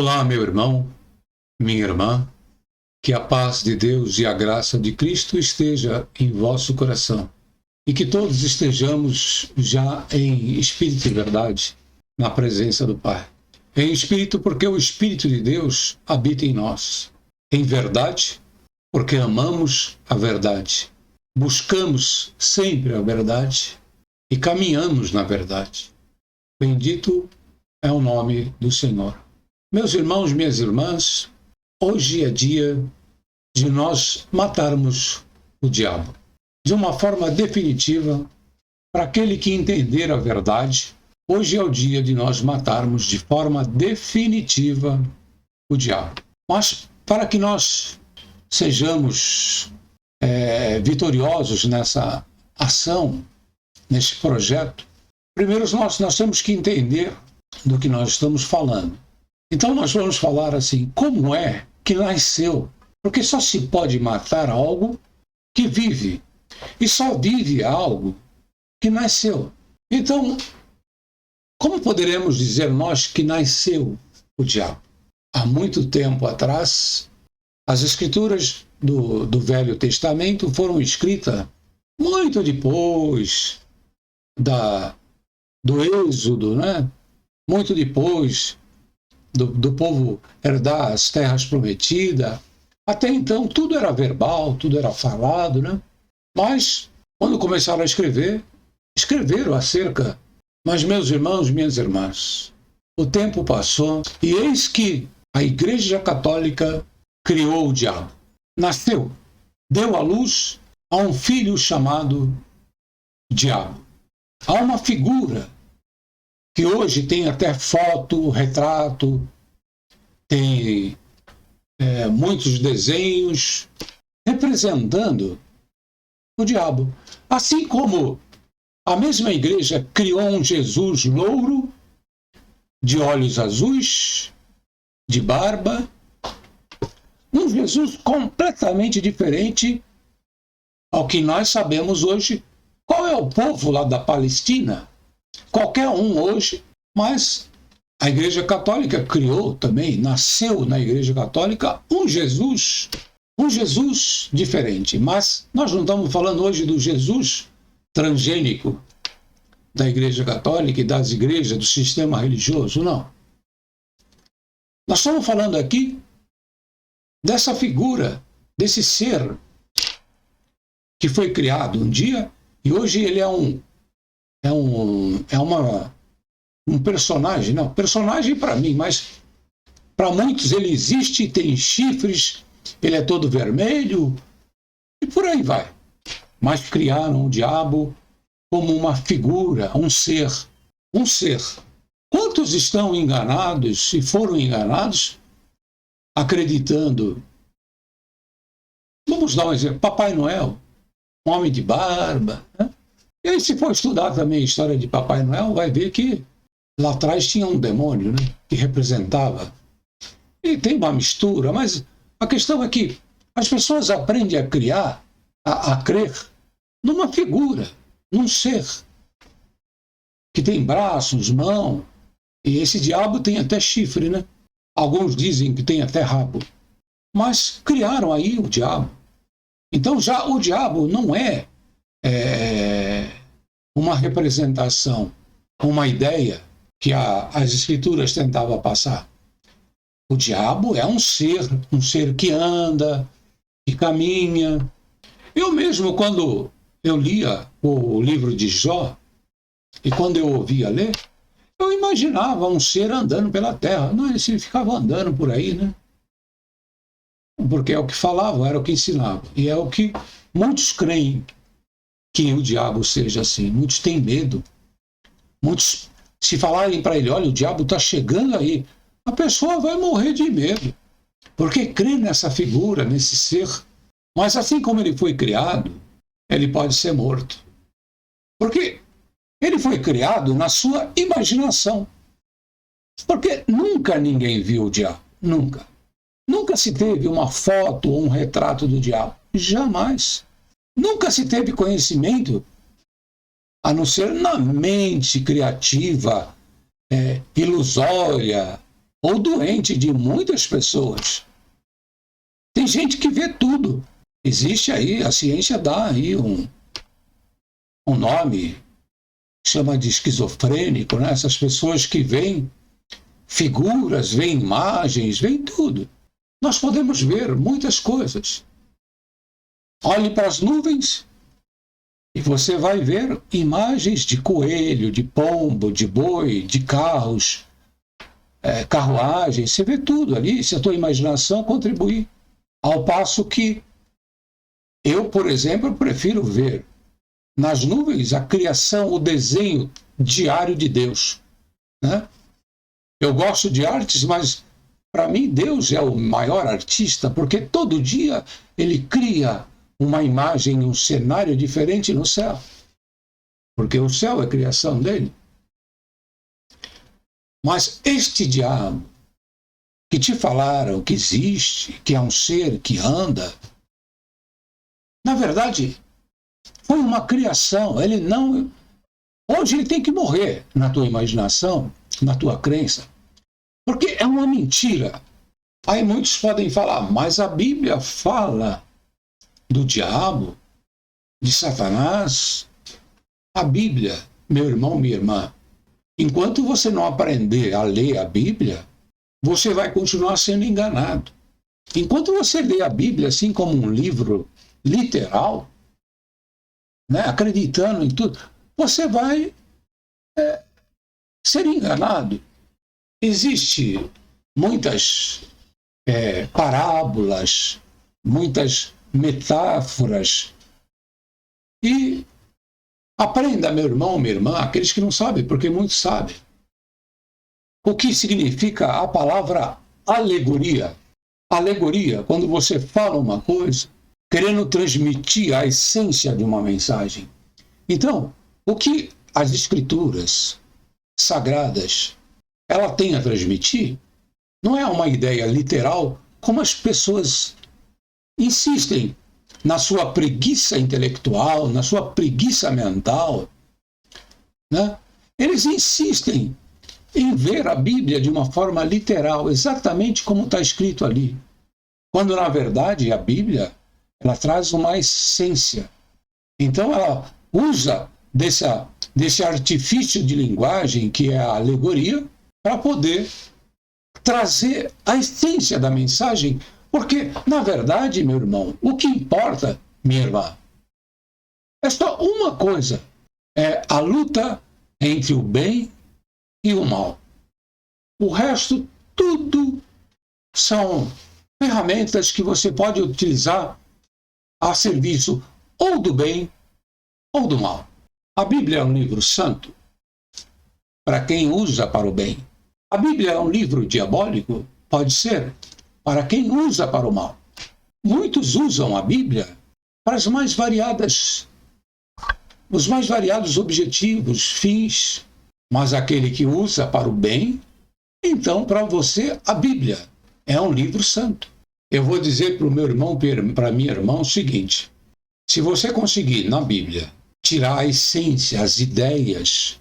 Olá, meu irmão, minha irmã, que a paz de Deus e a graça de Cristo esteja em vosso coração e que todos estejamos já em espírito e verdade na presença do Pai. Em espírito, porque o Espírito de Deus habita em nós. Em verdade, porque amamos a verdade. Buscamos sempre a verdade e caminhamos na verdade. Bendito é o nome do Senhor. Meus irmãos, minhas irmãs, hoje é dia de nós matarmos o diabo. De uma forma definitiva, para aquele que entender a verdade, hoje é o dia de nós matarmos de forma definitiva o diabo. Mas para que nós sejamos vitoriosos nessa ação, nesse projeto, primeiro nós temos que entender do que nós estamos falando. Então nós vamos falar assim, como é que nasceu? Porque só se pode matar algo que vive, e só vive algo que nasceu. Então, como poderemos dizer nós que nasceu o diabo? Há muito tempo atrás, as escrituras do Velho Testamento foram escritas muito depois do Êxodo, né? Muito depois do povo herdar as terras prometidas. Até então, tudo era verbal, tudo era falado, né? Mas, quando começaram a escrever, escreveram acerca. Mas, meus irmãos, minhas irmãs, o tempo passou e eis que a Igreja Católica criou o diabo. Nasceu, deu à luz a um filho chamado diabo. Há uma figura que hoje tem até foto, retrato, tem muitos desenhos representando o diabo. Assim como a mesma igreja criou um Jesus louro, de olhos azuis, de barba, um Jesus completamente diferente ao que nós sabemos hoje. Qual é o povo lá da Palestina? Qualquer um hoje, mas a Igreja Católica criou também, nasceu na Igreja Católica um Jesus diferente. Mas nós não estamos falando hoje do Jesus transgênico da Igreja Católica e das igrejas, do sistema religioso, não. Nós estamos falando aqui dessa figura, desse ser que foi criado um dia e hoje ele é um personagem, não, personagem para mim, mas para muitos ele existe, tem chifres, ele é todo vermelho e por aí vai. Mas criaram o diabo como uma figura, um ser. Quantos estão enganados e foram enganados acreditando? Vamos dar um exemplo, Papai Noel, um homem de barba, né? E aí, se for estudar também a história de Papai Noel, vai ver que lá atrás tinha um demônio, né, que representava. E tem uma mistura, mas a questão é que as pessoas aprendem a criar, a crer numa figura, num ser que tem braços, mãos, e esse diabo tem até chifre, né? Alguns dizem que tem até rabo. Mas criaram aí o diabo. Então já o diabo não é uma representação, uma ideia que as escrituras tentavam passar. O diabo é um ser que anda, que caminha. Eu mesmo, quando eu lia o livro de Jó, e quando eu ouvia ler, eu imaginava um ser andando pela terra. Não, ele ficava andando por aí, né? Porque é o que falavam, era o que ensinavam. E é o que muitos creem que o diabo seja assim. Muitos têm medo. Muitos, se falarem para ele, olha, o diabo está chegando aí, a pessoa vai morrer de medo. Porque crê nessa figura, nesse ser. Mas assim como ele foi criado, ele pode ser morto. Porque ele foi criado na sua imaginação. Porque nunca ninguém viu o diabo. Nunca. Nunca se teve uma foto ou um retrato do diabo. Jamais. Nunca se teve conhecimento, a não ser na mente criativa, ilusória, ou doente de muitas pessoas. Tem gente que vê tudo. Existe aí, a ciência dá aí um nome, chama de esquizofrênico, né? Essas pessoas que veem figuras, veem imagens, veem tudo. Nós podemos ver muitas coisas. Olhe para as nuvens e você vai ver imagens de coelho, de pombo, de boi, de carros, carruagens. Você vê tudo ali, se a tua imaginação contribuir. Ao passo que eu, por exemplo, prefiro ver nas nuvens a criação, o desenho diário de Deus, né? Eu gosto de artes, mas para mim Deus é o maior artista, porque todo dia ele cria uma imagem, um cenário diferente no céu. Porque o céu é a criação dele. Mas este diabo que te falaram que existe, que é um ser que anda, na verdade, foi uma criação. Ele não... Hoje ele tem que morrer na tua imaginação, na tua crença, porque é uma mentira. Aí muitos podem falar, mas a Bíblia fala do diabo, de Satanás. A Bíblia, meu irmão, minha irmã, enquanto você não aprender a ler a Bíblia, você vai continuar sendo enganado. Enquanto você lê a Bíblia assim como um livro literal, né, acreditando em tudo, você vai ser enganado. Existem muitas parábolas, muitas metáforas. E aprenda, meu irmão, minha irmã, aqueles que não sabem, porque muitos sabem, o que significa a palavra alegoria. Alegoria, quando você fala uma coisa, querendo transmitir a essência de uma mensagem. Então, o que as escrituras sagradas ela tem a transmitir não é uma ideia literal, como as pessoas insistem na sua preguiça intelectual, na sua preguiça mental, né? Eles insistem em ver a Bíblia de uma forma literal, exatamente como está escrito ali, quando na verdade a Bíblia ela traz uma essência. Então ela usa desse artifício de linguagem que é a alegoria para poder trazer a essência da mensagem, porque na verdade, meu irmão, o que importa, minha irmã, é só uma coisa, é a luta entre o bem e o mal. O resto, tudo são ferramentas que você pode utilizar a serviço ou do bem ou do mal. A Bíblia é um livro santo para quem usa para o bem. A Bíblia é um livro diabólico? Pode ser, para quem usa para o mal. Muitos usam a Bíblia para os mais variados objetivos, fins, mas aquele que usa para o bem, então para você a Bíblia é um livro santo. Eu vou dizer para o meu irmão, para a minha irmã, o seguinte: se você conseguir na Bíblia tirar a essência, as ideias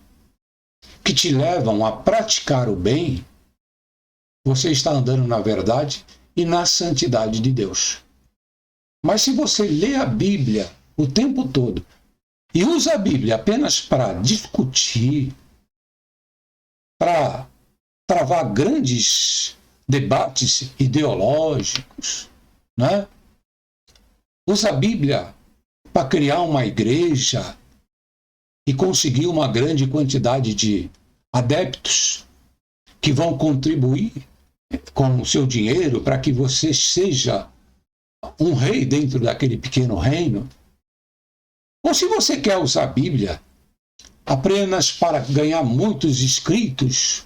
que te levam a praticar o bem, você está andando na verdade e na santidade de Deus. Mas se você lê a Bíblia o tempo todo e usa a Bíblia apenas para discutir, para travar grandes debates ideológicos, né? Usa a Bíblia para criar uma igreja e conseguir uma grande quantidade de adeptos que vão contribuir com o seu dinheiro para que você seja um rei dentro daquele pequeno reino. Ou se você quer usar a Bíblia apenas para ganhar muitos inscritos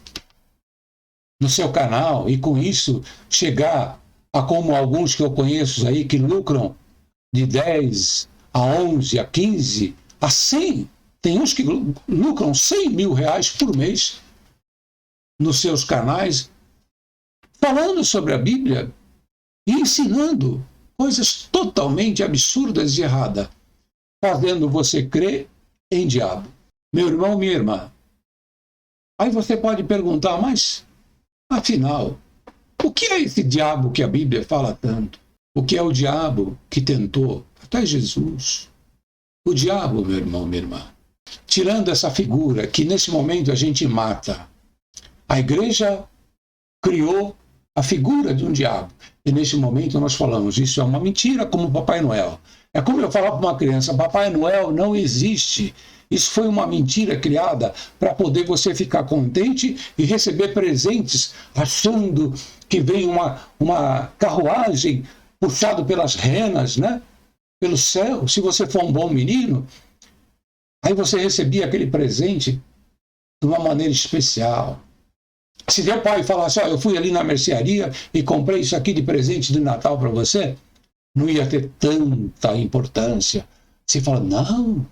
no seu canal e com isso chegar a como alguns que eu conheço aí que lucram de 10 a 11, a 15, a 100. Tem uns que lucram 100 mil reais por mês nos seus canais, falando sobre a Bíblia e ensinando coisas totalmente absurdas e erradas, fazendo você crer em diabo. Meu irmão, minha irmã, aí você pode perguntar, mas Afinal, o que é esse diabo que a Bíblia fala tanto? O que é o diabo que tentou até Jesus? O diabo, meu irmão, minha irmã, tirando essa figura que nesse momento a gente mata, a igreja criou a figura de um diabo. E nesse momento nós falamos, isso é uma mentira, como Papai Noel. É como eu falar para uma criança, Papai Noel não existe. Isso foi uma mentira criada para poder você ficar contente e receber presentes, achando que vem uma carruagem puxado pelas renas, né? Pelo céu. Se você for um bom menino, aí você recebia aquele presente de uma maneira especial. Se teu pai falasse, eu fui ali na mercearia e comprei isso aqui de presente de Natal para você, não ia ter tanta importância. Você fala, não,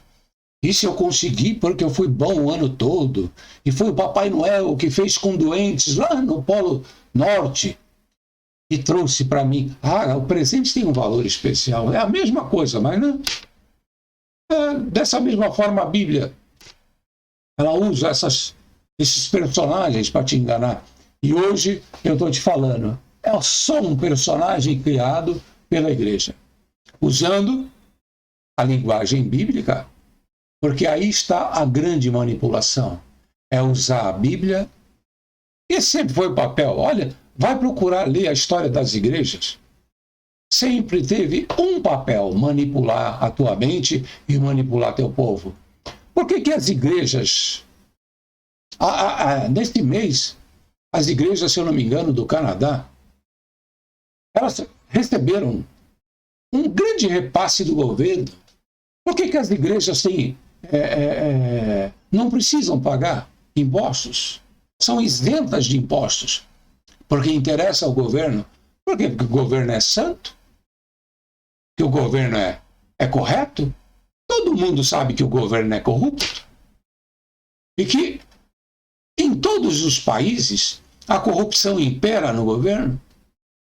isso eu consegui porque eu fui bom o ano todo. E foi o Papai Noel que fez com doentes lá no Polo Norte e trouxe para mim. O presente tem um valor especial. É a mesma coisa, mas não. Dessa mesma forma a Bíblia, ela usa esses personagens para te enganar. E hoje eu estou te falando, é só um personagem criado pela igreja, usando a linguagem bíblica, porque aí está a grande manipulação. É usar a Bíblia, e sempre foi o papel. Olha, vai procurar ler a história das igrejas. Sempre teve um papel, manipular a tua mente e manipular teu povo. Por que as igrejas... neste mês, as igrejas, se eu não me engano, do Canadá, elas receberam um grande repasse do governo. Por que as igrejas não precisam pagar impostos? São isentas de impostos. Porque interessa ao governo. Por quê? Porque o governo é santo? Que o governo é correto? Todo mundo sabe que o governo é corrupto. E que em todos os países, a corrupção impera no governo.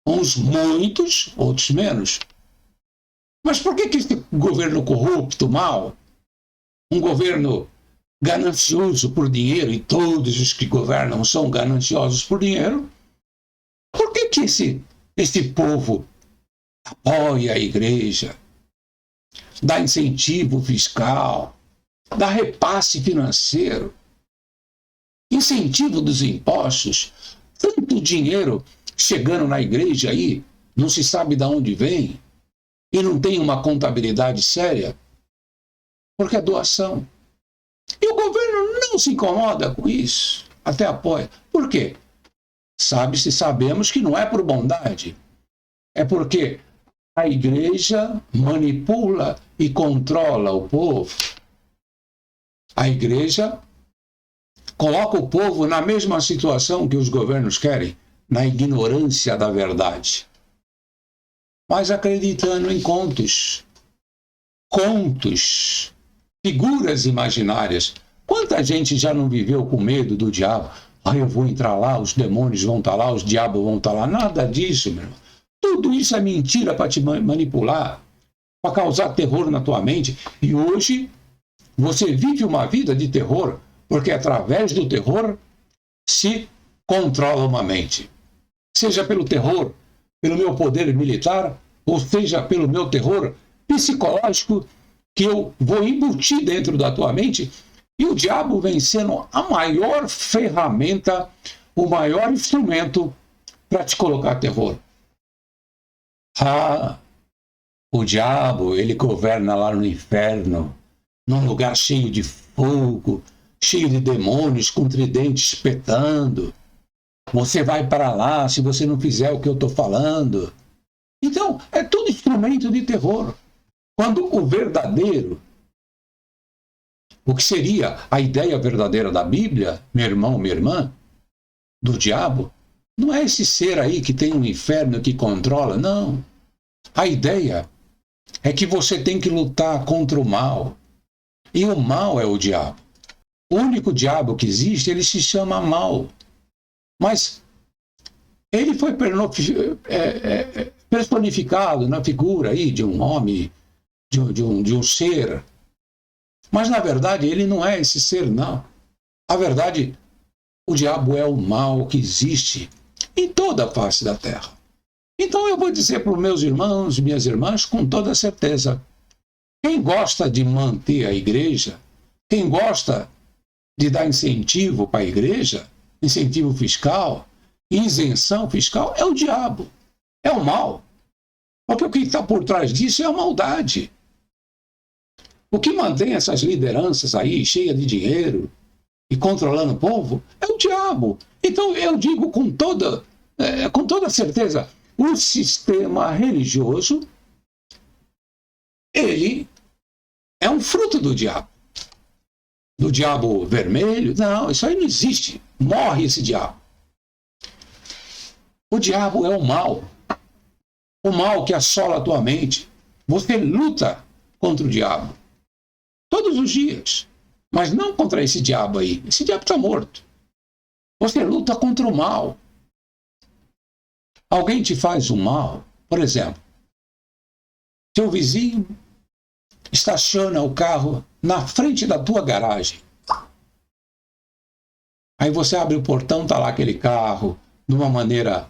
Uns muitos, outros menos. Mas por que esse governo corrupto, mau, um governo ganancioso por dinheiro, e todos os que governam são gananciosos por dinheiro, por que esse povo apoia a igreja, dá incentivo fiscal, dá repasse financeiro, incentivo dos impostos, tanto dinheiro chegando na igreja aí, não se sabe de onde vem, e não tem uma contabilidade séria, porque é doação. E o governo não se incomoda com isso, até apoia. Por quê? Sabemos que não é por bondade, é porque a igreja manipula e controla o povo. A igreja coloca o povo na mesma situação que os governos querem, na ignorância da verdade. Mas acreditando em contos, figuras imaginárias. Quanta gente já não viveu com medo do diabo? Eu vou entrar lá, os demônios vão estar lá, os diabos vão estar lá. Nada disso, meu irmão. Tudo isso é mentira para te manipular, para causar terror na tua mente. E hoje você vive uma vida de terror, porque através do terror se controla uma mente. Seja pelo terror, pelo meu poder militar, ou seja pelo meu terror psicológico, que eu vou embutir dentro da tua mente, e o diabo vem sendo a maior ferramenta, o maior instrumento para te colocar terror. O diabo, ele governa lá no inferno, num lugar cheio de fogo, cheio de demônios com tridentes espetando. Você vai para lá se você não fizer o que eu estou falando. Então, é tudo instrumento de terror. Quando o verdadeiro, o que seria a ideia verdadeira da Bíblia, meu irmão, minha irmã, do diabo, não é esse ser aí que tem um inferno que controla, não. A ideia é que você tem que lutar contra o mal. E o mal é o diabo. O único diabo que existe, ele se chama mal. Mas ele foi personificado na figura aí de um homem, de um ser. Mas, na verdade, ele não é esse ser, não. A verdade, O diabo é o mal que existe em toda a face da terra. Então eu vou dizer para os meus irmãos e minhas irmãs com toda certeza: quem gosta de manter a igreja, quem gosta de dar incentivo para a igreja, incentivo fiscal, isenção fiscal, é o diabo, é o mal. Porque o que está por trás disso é a maldade. O que mantém essas lideranças aí cheias de dinheiro e controlando o povo é o diabo. Então eu digo com toda certeza, o sistema religioso, ele é um fruto do diabo. Do diabo vermelho? Não, isso aí não existe. Morre esse diabo. O diabo é o mal. O mal que assola a tua mente. Você luta contra o diabo. Todos os dias. Mas não contra esse diabo aí. Esse diabo está morto. Você luta contra o mal. Alguém te faz o mal. Por exemplo, teu vizinho estaciona o carro na frente da tua garagem. Aí você abre o portão, está lá aquele carro, de uma maneira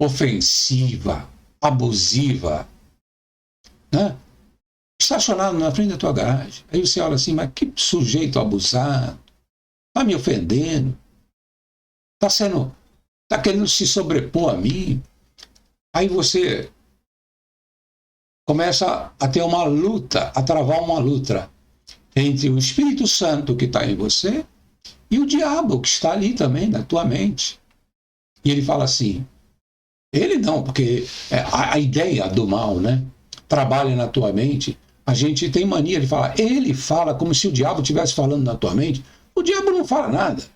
ofensiva, abusiva, né? Estacionado na frente da tua garagem. Aí você olha assim, mas que sujeito abusado, está me ofendendo, está querendo se sobrepor a mim. Aí você começa a ter uma luta, a travar uma luta entre o Espírito Santo que está em você e o diabo que está ali também na tua mente. E ele fala assim, ele não, porque a ideia do mal, né, trabalha na tua mente. A gente tem mania de falar, ele fala como se o diabo estivesse falando na tua mente. O diabo não fala nada.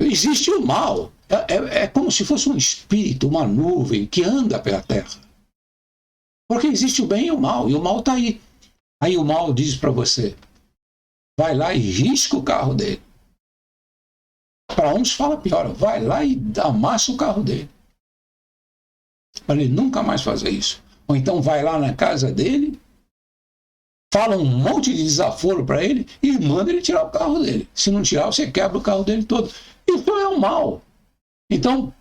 Existe o mal. É como se fosse um espírito, uma nuvem que anda pela terra. Porque existe o bem e o mal está aí. Aí o mal diz para você, vai lá e risca o carro dele. Para uns fala pior, vai lá e amassa o carro dele. Para ele nunca mais fazer isso. Ou então vai lá na casa dele, fala um monte de desaforo para ele e manda ele tirar o carro dele. Se não tirar, você quebra o carro dele todo. Isso é o mal. Então,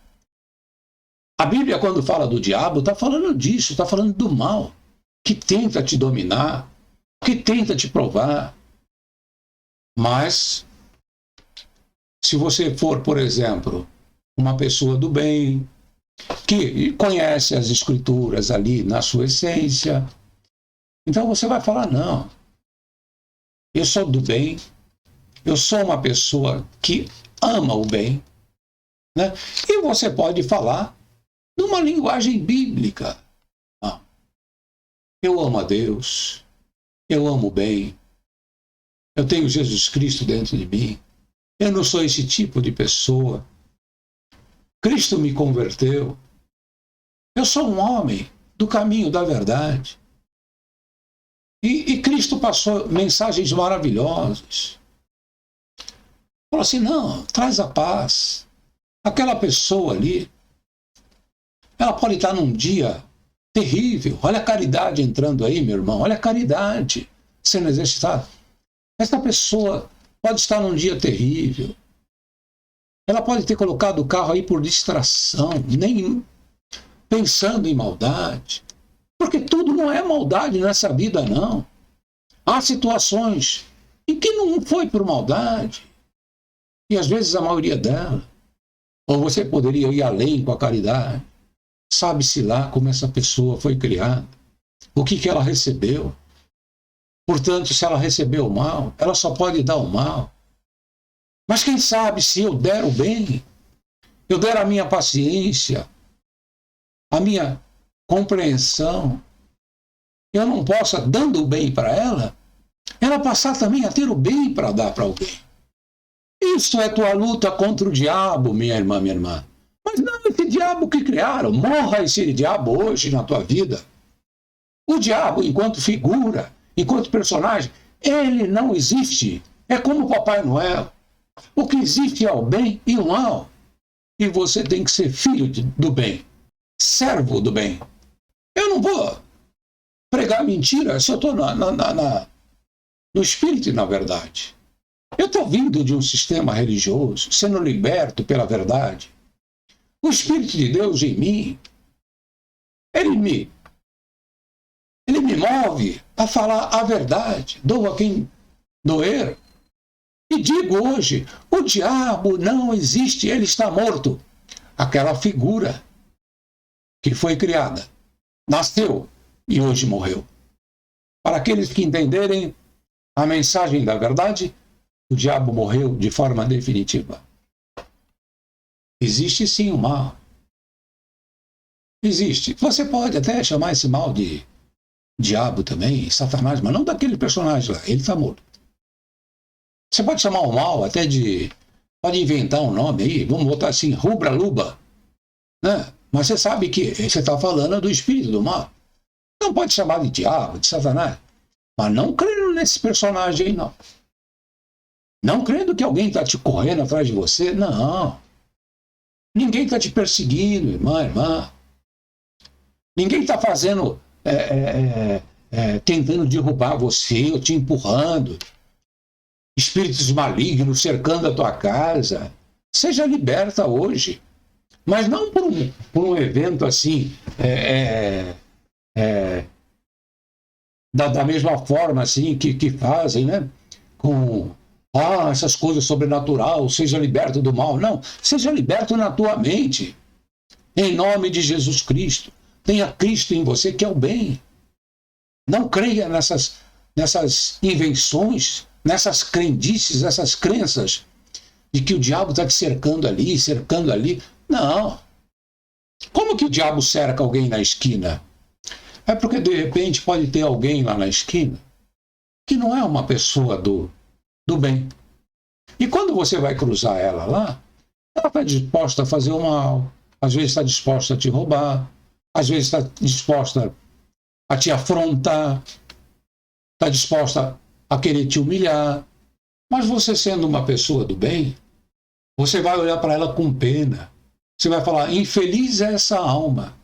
a Bíblia, quando fala do diabo, está falando disso, está falando do mal, que tenta te dominar, que tenta te provar. Mas, se você for, por exemplo, uma pessoa do bem, que conhece as Escrituras ali na sua essência, então você vai falar, não, eu sou do bem, eu sou uma pessoa que ama o bem, né? E você pode falar numa linguagem bíblica. Ah, eu amo a Deus, eu amo o bem, eu tenho Jesus Cristo dentro de mim, eu não sou esse tipo de pessoa. Cristo me converteu. Eu sou um homem do caminho da verdade. E Cristo passou mensagens maravilhosas. Falou assim, não, traz a paz. Aquela pessoa ali, ela pode estar num dia terrível. Olha a caridade entrando aí, meu irmão. Olha a caridade sendo exercitada. Essa pessoa pode estar num dia terrível. Ela pode ter colocado o carro aí por distração, nem pensando em maldade. Porque tudo não é maldade nessa vida, não. Há situações em que não foi por maldade. E às vezes a maioria dela. Ou você poderia ir além com a caridade. Sabe-se lá como essa pessoa foi criada. O que ela recebeu. Portanto, se ela recebeu o mal, ela só pode dar o mal. Mas quem sabe se eu der o bem, eu der a minha paciência, a minha compreensão, eu não possa, dando o bem para ela passar também a ter o bem para dar para alguém. Isso é tua luta contra o diabo, minha irmã, minha irmã. Mas não esse diabo que criaram. Morra esse diabo hoje na tua vida. O diabo, enquanto figura, enquanto personagem, ele não existe. É como o Papai Noel. O que existe é o bem e o mal. E você tem que ser filho do bem, servo do bem. Eu não vou pregar mentira se eu estou no espírito e na verdade. Eu estou vindo de um sistema religioso, sendo liberto pela verdade. O Espírito de Deus em mim, ele me move a falar a verdade, doa quem doer. E digo hoje, o diabo não existe, ele está morto. Aquela figura que foi criada, nasceu e hoje morreu. Para aqueles que entenderem a mensagem da verdade, o diabo morreu de forma definitiva. Existe sim o mal. Existe. Você pode até chamar esse mal de diabo também, Satanás, mas não daquele personagem lá, ele está morto. Você pode chamar o mal até de... Pode inventar um nome aí, vamos botar assim, rubra-luba, né? Mas você sabe que você está falando do espírito do mal. Não pode chamar de diabo, de Satanás, mas não crendo nesse personagem aí, não. Não crendo que alguém está te correndo atrás de você, não. Ninguém está te perseguindo, irmã. Ninguém está fazendo, tentando derrubar você ou te empurrando. Espíritos malignos cercando a tua casa. Seja liberta hoje. Mas não por um evento assim, da mesma forma assim que fazem, né? Com essas coisas sobrenaturais, seja liberto do mal. Não, seja liberto na tua mente. Em nome de Jesus Cristo. Tenha Cristo em você, que é o bem. Não creia nessas invenções, nessas crendices, essas crenças de que o diabo está te cercando ali. Não. Como que o diabo cerca alguém na esquina? É porque, de repente, pode ter alguém lá na esquina que não é uma pessoa do bem. E quando você vai cruzar ela lá, ela está disposta a fazer o mal, às vezes está disposta a te roubar, às vezes está disposta a te afrontar, está disposta a querer te humilhar. Mas você sendo uma pessoa do bem, você vai olhar para ela com pena. Você vai falar, infeliz é essa alma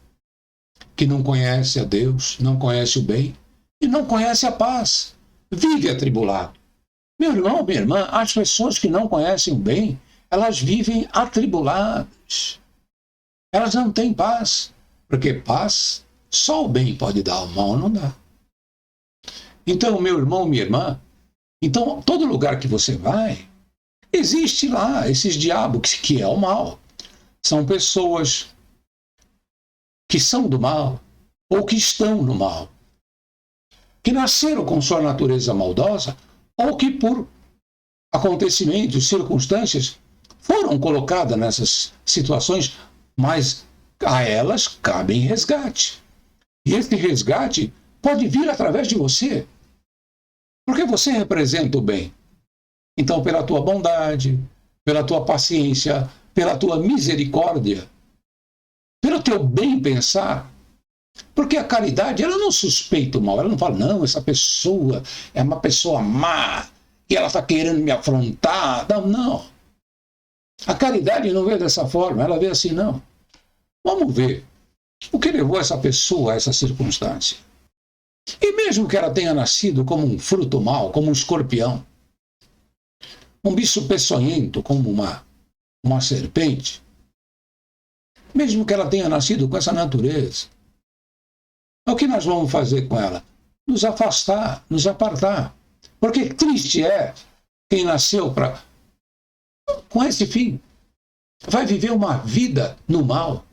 que não conhece a Deus, não conhece o bem e não conhece a paz. Vive atribulado. Meu irmão, minha irmã, as pessoas que não conhecem o bem, elas vivem atribuladas. Elas não têm paz. Porque paz, só o bem pode dar, o mal não dá. Então, meu irmão, minha irmã, então, todo lugar que você vai, existe lá esses diabos que é o mal. São pessoas que são do mal ou que estão no mal, que nasceram com sua natureza maldosa ou que por acontecimentos, circunstâncias, foram colocadas nessas situações, mas a elas cabe resgate. E esse resgate pode vir através de você, porque você representa o bem. Então, pela tua bondade, pela tua paciência, pela tua misericórdia, pelo teu bem pensar, porque a caridade, ela não suspeita o mal, ela não fala, não, essa pessoa é uma pessoa má, e ela está querendo me afrontar. Não. A caridade não vê dessa forma, ela vê assim, não. Vamos ver o que levou essa pessoa a essa circunstância. E mesmo que ela tenha nascido como um fruto mau, como um escorpião, um bicho peçonhento como uma serpente, mesmo que ela tenha nascido com essa natureza, o que nós vamos fazer com ela? Nos afastar, nos apartar. Porque triste é quem nasceu com esse fim. Vai viver uma vida no mal,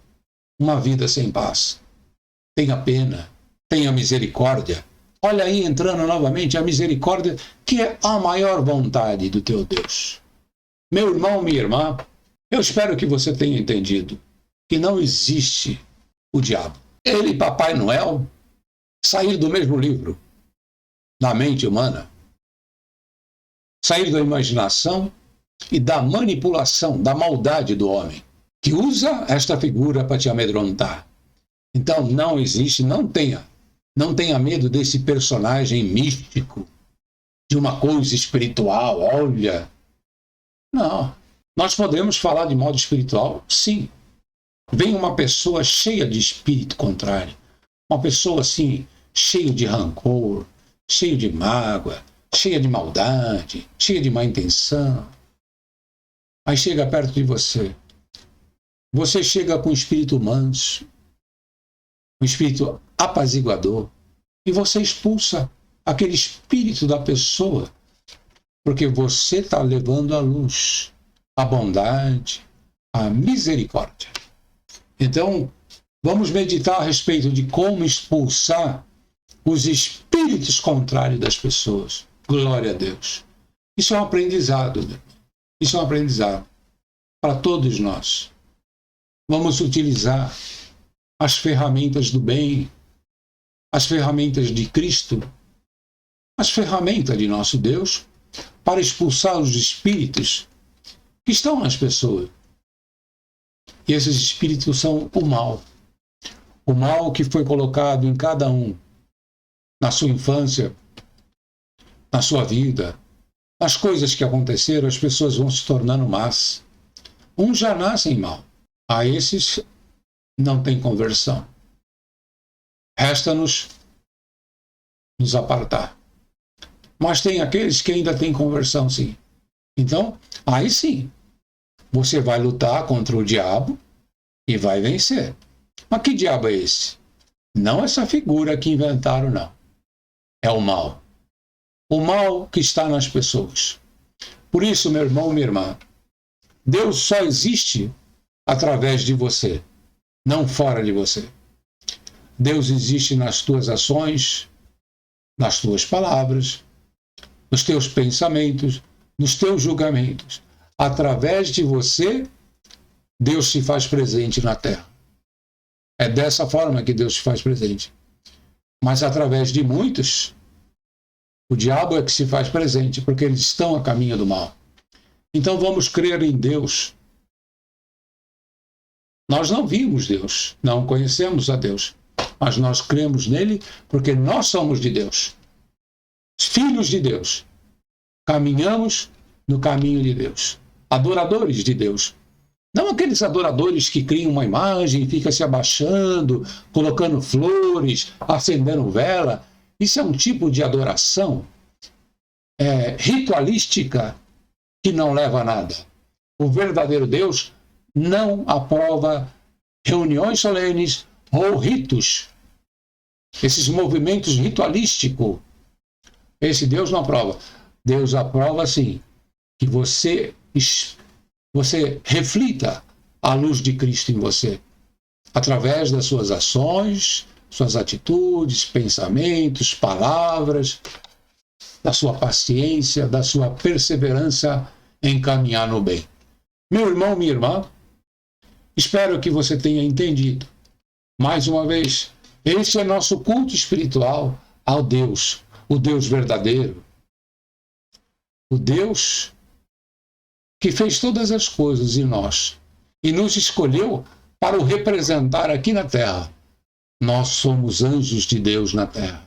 uma vida sem paz. Tenha pena, tenha misericórdia. Olha aí entrando novamente a misericórdia, que é a maior vontade do teu Deus. Meu irmão, minha irmã, eu espero que você tenha entendido que não existe o diabo. Ele, Papai Noel, sair do mesmo livro, da mente humana, sair da imaginação e da manipulação, da maldade do homem, que usa esta figura para te amedrontar. Então não existe, não tenha medo desse personagem místico, de uma coisa espiritual, olha. Não, nós podemos falar de modo espiritual, sim. Vem uma pessoa cheia de espírito contrário, uma pessoa assim, cheia de rancor, cheia de mágoa, cheia de maldade, cheia de má intenção. Aí chega perto de você. Você chega com um espírito manso, um espírito apaziguador, e você expulsa aquele espírito da pessoa, porque você está levando a luz, a bondade, a misericórdia. Então, vamos meditar a respeito de como expulsar os espíritos contrários das pessoas. Glória a Deus. Isso é um aprendizado, né? Isso é um aprendizado para todos nós. Vamos utilizar as ferramentas do bem, as ferramentas de Cristo, as ferramentas de nosso Deus, para expulsar os espíritos que estão nas pessoas. E esses espíritos são o mal. O mal que foi colocado em cada um, na sua infância, na sua vida, as coisas que aconteceram, as pessoas vão se tornando más. Uns já nascem mal. A esses não tem conversão. Resta-nos nos apartar. Mas tem aqueles que ainda têm conversão, sim. Então, aí sim, você vai lutar contra o diabo e vai vencer. Mas que diabo é esse? Não essa figura que inventaram, não. É o mal. O mal que está nas pessoas. Por isso, meu irmão, minha irmã, Deus só existe através de você, não fora de você. Deus existe nas tuas ações, nas tuas palavras, nos teus pensamentos, nos teus julgamentos. Através de você, Deus se faz presente na terra. É dessa forma que Deus se faz presente. Mas através de muitos, o diabo é que se faz presente, porque eles estão a caminho do mal. Então vamos crer em Deus. Nós não vimos Deus, não conhecemos a Deus, mas nós cremos nele porque nós somos de Deus. Filhos de Deus. Caminhamos no caminho de Deus. Adoradores de Deus. Não aqueles adoradores que criam uma imagem, ficam se abaixando, colocando flores, acendendo vela. Isso é um tipo de adoração ritualística que não leva a nada. O verdadeiro Deus não aprova reuniões solenes ou ritos. Esses movimentos ritualísticos, esse Deus não aprova. Deus aprova, sim, que você reflita a luz de Cristo em você, através das suas ações, suas atitudes, pensamentos, palavras, da sua paciência, da sua perseverança em caminhar no bem. Meu irmão, minha irmã, espero que você tenha entendido. Mais uma vez, esse é nosso culto espiritual ao Deus, o Deus verdadeiro. O Deus que fez todas as coisas em nós e nos escolheu para o representar aqui na terra. Nós somos anjos de Deus na terra.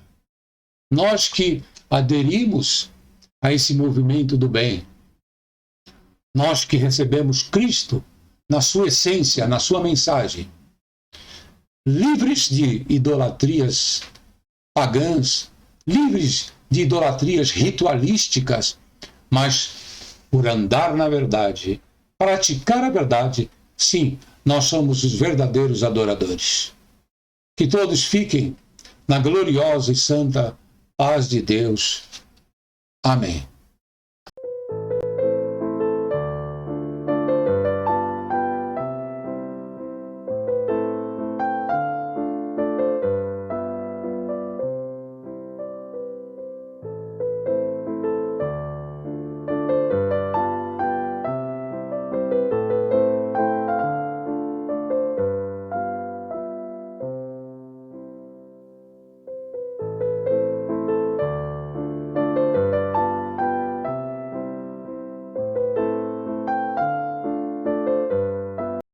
Nós que aderimos a esse movimento do bem. Nós que recebemos Cristo na sua essência, na sua mensagem. Livres de idolatrias pagãs, livres de idolatrias ritualísticas, mas por andar na verdade, praticar a verdade, sim, nós somos os verdadeiros adoradores. Que todos fiquem na gloriosa e santa paz de Deus. Amém.